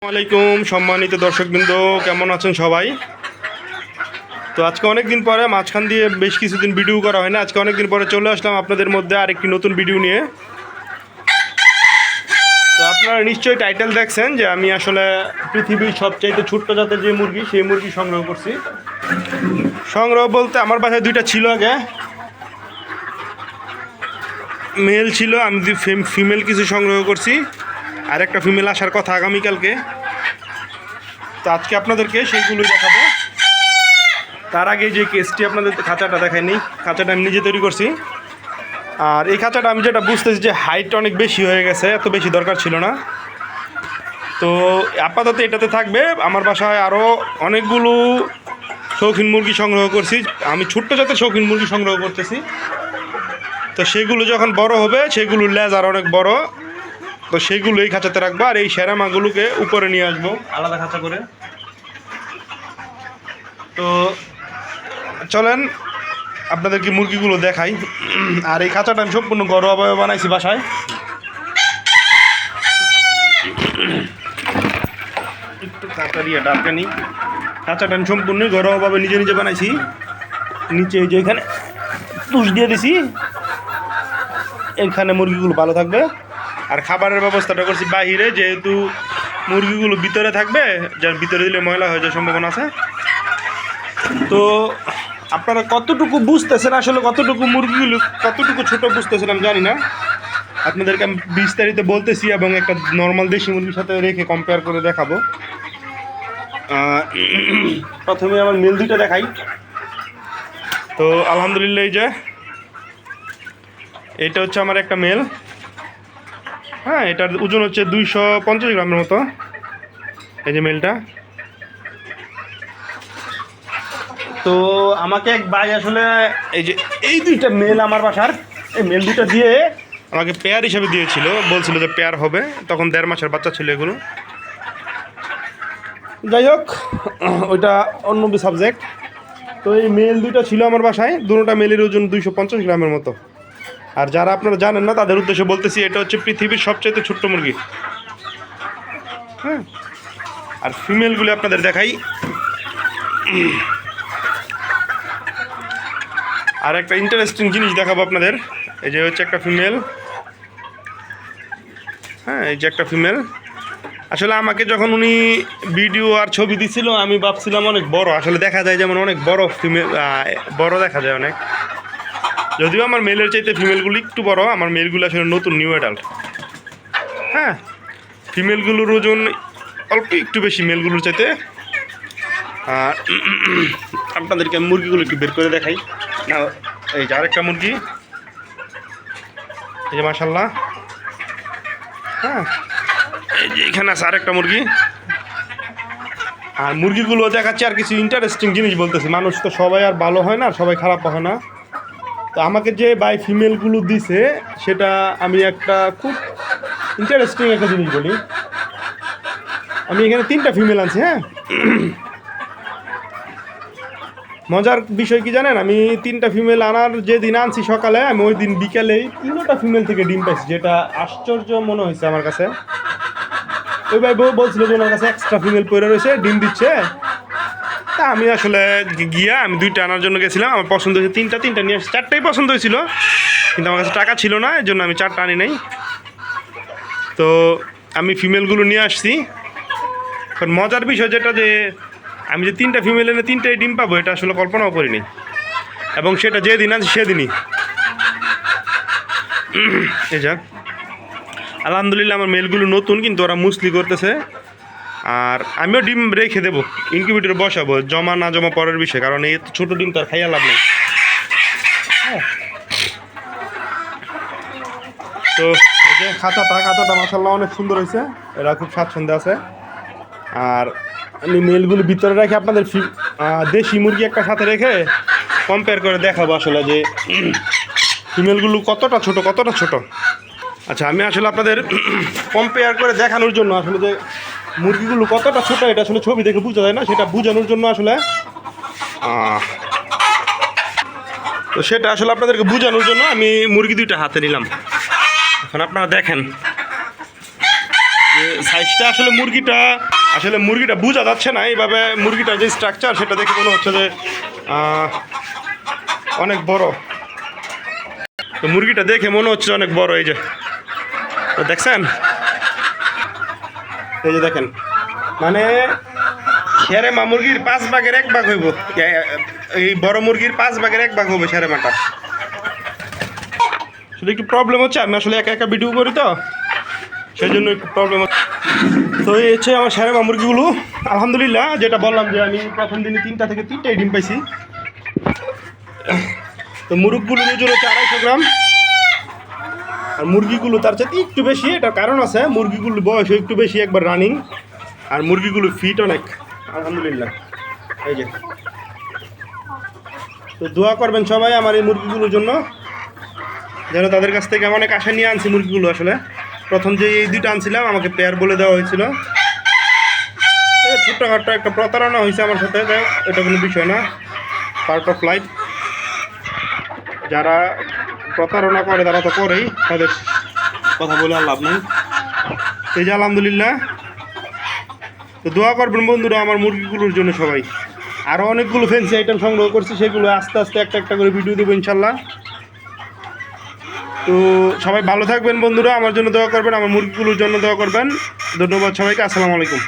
আসসালামাইকুম সম্মানিত দর্শকবৃন্দ, কেমন আছেন সবাই? তো আজকে অনেক দিন পরে মাঝখান দিয়ে বেশ কিছুদিন ভিডিও করা হয় না, আজকে অনেক দিন পরে চলে আসলাম আপনাদের মধ্যে আরেকটি নতুন ভিডিও নিয়ে। তো আপনারা নিশ্চয়ই টাইটেল দেখছেন যে আমি আসলে পৃথিবীর সবচাইতে ছোট্ট জাতের যে মুরগি সেই মুরগি সংগ্রহ করছি। সংগ্রহ বলতে আমার বাসায় দুইটা ছিল, আগে মেল ছিল, আমি ফিমেল কিছু সংগ্রহ করছি, আর একটা ফিমেল আসার কথা আগামীকালকে। তো আজকে আপনাদেরকে সেইগুলো দেখাবো। তার আগে যে কেসটি আপনাদের খাঁচাটা দেখায়নি, খাঁচাটা আমি নিজে তৈরি করছি। আর এই খাঁচাটা আমি যেটা বুঝতেছি যে হাইট অনেক বেশি হয়ে গেছে, এত বেশি দরকার ছিল না। তো আপাতত এটাতে থাকবে। আমার বাসায় আরও অনেকগুলো শৌখিন মুরগি সংগ্রহ করছি, আমি ছোট্ট জাতের শৌখিন মুরগি সংগ্রহ করতেছি। তো সেগুলো যখন বড় হবে, সেগুলোর লেজ আর অনেক বড়, তো সেগুলো এই খাঁচাতে রাখবো। আর এই সেরা মাগুলোকে উপরে নিয়ে আসবো আলাদা খাঁচা করে। তো চলেন আপনাদেরকে মুরগিগুলো দেখাই। আর এই খাঁচাটা আমি সম্পূর্ণ ঘরোয়াভাবে বানাইছি বাসায়। একটু তাড়াতাড়ি ডাকানি, খাঁচাটা আমি সম্পূর্ণ ঘরোয়াভাবে নিজে নিজে বানাইছি। নিচে যে এখানে তুষ দিয়ে দিছি, এখানে মুরগিগুলো ভালো থাকবে। আর খাবারের ব্যবস্থাটা করছি বাহিরে, যেহেতু মুরগিগুলো ভিতরে থাকবে, যার ভিতরে দিলে ময়লা হয়ে যাওয়ার সম্ভাবনা আছে। তো আপনারা কতটুকু বুঝতেছেন, আসলে কতটুকু মুরগিগুলো কতটুকু ছোট বুঝতেছেন আমি জানি না। আপনাদেরকে আমি বিস্তারিত বলতেছি এবং একটা নর্মাল দেশি মুরগির সাথে রেখে কম্পেয়ার করে দেখাবো। প্রথমে আমার মেল দুইটা দেখাই। তো আলহামদুলিল্লাহ, এই যে এটা হচ্ছে আমার একটা মেল। হ্যাঁ, এটার ওজন হচ্ছে 250 গ্রামের মতো। এই যে মেলটা। তো আমাকে এক ভাই আসলে এই যে এই দুইটা মেল আমার বাসার, এই মেল দুইটা দিয়ে আমাকে পেয়ার হিসেবে দিয়েছিল, বলছিল যে পেয়ার হবে। তখন 1.5 মাসের বাচ্চা ছিল এগুলো। যাই হোক, ওইটা অন্য সাবজেক্ট। তো এই মেল দুইটা ছিল আমার বাসায়, দুটোটা মেলের ওজন 250 গ্রামের মতো। আর যারা আপনারা জানেন না তাদের উদ্দেশ্যে বলতেছি, এটা হচ্ছে পৃথিবীর সবচেয়ে ছোট্ট মুরগি। হ্যাঁ, আর ফিমেলগুলি আপনাদের দেখাই। আর একটা ইন্টারেস্টিং জিনিস দেখাবো আপনাদের। এই যে হচ্ছে একটা ফিমেল। হ্যাঁ, এই যে একটা ফিমেল। আসলে আমাকে যখন উনি ভিডিও আর ছবি দিছিল, আমি ভাবছিলাম অনেক বড়, আসলে দেখা যায় যেমন অনেক বড় ফিমেল, বড় দেখা যায় অনেক। যদিও আমার মেলের চাইতে ফিমেলগুলো একটু বড়, আমার মেলগুলো আসলে নতুন নিউ অ্যাডাল্ট। হ্যাঁ, ফিমেলগুলোর ওজন অল্প একটু বেশি মেলগুলোর চাইতে। আর আপনাদেরকে আমি মুরগিগুলো একটু বের করে দেখাই। না, এই যে আরেকটা মুরগি, এই যে মাশাল্লাহ। হ্যাঁ, এই যে এখানে আছে আরেকটা মুরগি। আর মুরগিগুলো দেখাচ্ছি। আর কিছু ইন্টারেস্টিং জিনিস বলতেছি, মানুষ তো সবাই আর ভালো হয় না, সবাই খারাপ হয় না। তো আমাকে যে বাই ফিমেলগুলো দিছে, সেটা আমি একটা খুব ইন্টারেস্টিং একটা জিনিস বলি। আমি এখানে 3টা ফিমেল আনছি। হ্যাঁ, মজার বিষয় কি জানেন, আমি 3টা ফিমেল আনার যে দিন আনছি সকালে, আমি ওই দিন বিকালেই 3টা ফিমেল থেকে ডিম পাইছি, যেটা আশ্চর্য মনে হয়েছে আমার কাছে। ওই ভাই বলছিল যে ওনার কাছে এক্সট্রা ফিমেল পড়ে রয়েছে, ডিম দিচ্ছে। তা আমি আসলে গিয়া আমি 2টা আনার জন্য গেছিলাম, আমার পছন্দ হয়েছে 3টা নিয়ে আসছি। 4টাই পছন্দ হয়েছিল, কিন্তু আমার কাছে টাকা ছিল না, এই জন্য আমি 4টা আনি নাই। তো আমি ফিমেলগুলো নিয়ে আসছি। কারণ মজার বিষয় যেটা, যে আমি যে 3টা ফিমেল এনে 3টাই ডিম পাবো, এটা আসলে কল্পনাও করিনি। এবং সেটা যেদিন আছে সেদিনই। এই যা আলহামদুলিল্লাহ, আমার মেলগুলো নতুন, কিন্তু ওরা মুসলি করতেছে। আর আমিও ডিম রেখে দেবো, ইনকিউবেটরে বসাবো, জমা না জমা পরের বিষয়, কারণ এই ছোটো ডিম তো আর খাইয়া লাভ নেই। তো এই যে খাঁচাটা মাশাআল্লাহ অনেক সুন্দর হয়েছে, এরা খুব স্বাচ্ছন্দ্যে আছে। আর আমি মেলগুলো ভিতরে রেখে আপনাদের দেশি মুরগি একটা সাথে রেখে কম্পেয়ার করে দেখাবো আসলে যে ফিমেলগুলো কতটা ছোট। আচ্ছা, আমি আসলে আপনাদের কম্পেয়ার করে দেখানোর জন্য, আসলে যে মুরগিগুলো কতটা ছোট, এটা আসলে ছবি দেখে বোঝা যায় না, সেটা বোঝানোর জন্য আসলে তো সেটা আসলে আপনাদেরকে বোঝানোর জন্য আমি মুরগি 2টা হাতে নিলাম। এখন আপনারা দেখেন সাইজটা আসলে মুরগিটা বোঝা যাচ্ছে না এইভাবে। মুরগিটার যে স্ট্রাকচার সেটা দেখে মনে হচ্ছে যে অনেক বড়। তো মুরগিটা দেখে মনে হচ্ছে অনেক বড়। এই যে তো দেখছেন, এই যে দেখেন, মানে শেরে মা মুরগির 5 ভাগের 1 ভাগ হইব, এই বড় মুরগির 5 ভাগের 1 ভাগ হবে শেরে মাটা। শুধু একটু প্রবলেম হচ্ছে, আমি আসলে একা একা ভিডিও করি তো সেই জন্য একটু প্রবলেম হচ্ছে। তো এই হচ্ছে আমার শেরে মা মুরগিগুলো। আলহামদুলিল্লাহ, যেটা বললাম যে আমি প্রথম দিনে 3টা থেকে 3টাই ডিম পাইছি। তো মুরগগুলোর ওজন হচ্ছে 250 গ্রাম, আর মুরগিগুলো তার চাইতে একটু বেশি। এটার কারণ আছে, মুরগিগুলোর বয়স একটু বেশি, একবার রানিং, আর মুরগিগুলো ফিট অনেক আলহামদুলিল্লাহ। এই যে, তো দোয়া করবেন সবাই আমার এই মুরগিগুলোর জন্য, যেন তাদের কাছ থেকে অনেক আশা নিয়ে আনছি মুরগিগুলো। আসলে প্রথম যে এই 2টা আনছিলাম আমাকে পেয়ার বলে দেওয়া হয়েছিল, ছোট্টখাট্ট একটা প্রতারণা হয়েছে আমার সাথে, এটা কোনো বিষয় না, পার্ট অফ লাইফ। যারা প্রতারণা করে তারা তো করেই, তাদের কথা বলে আর লাভ নেই। এই যে আলহামদুলিল্লাহ, তো দোয়া করবেন বন্ধুরা আমার মুরগিগুলোর জন্য সবাই। আরও অনেকগুলো ফ্যান্সি আইটেম সংগ্রহ করছি, সেগুলো আস্তে আস্তে একটা একটা করে ভিডিও দেবো ইনশাল্লাহ। তো সবাই ভালো থাকবেন বন্ধুরা, আমার জন্য দোয়া করবেন, আমার মুরগিগুলোর জন্য দোয়া করবেন। ধন্যবাদ সবাইকে, আসসালামু আলাইকুম।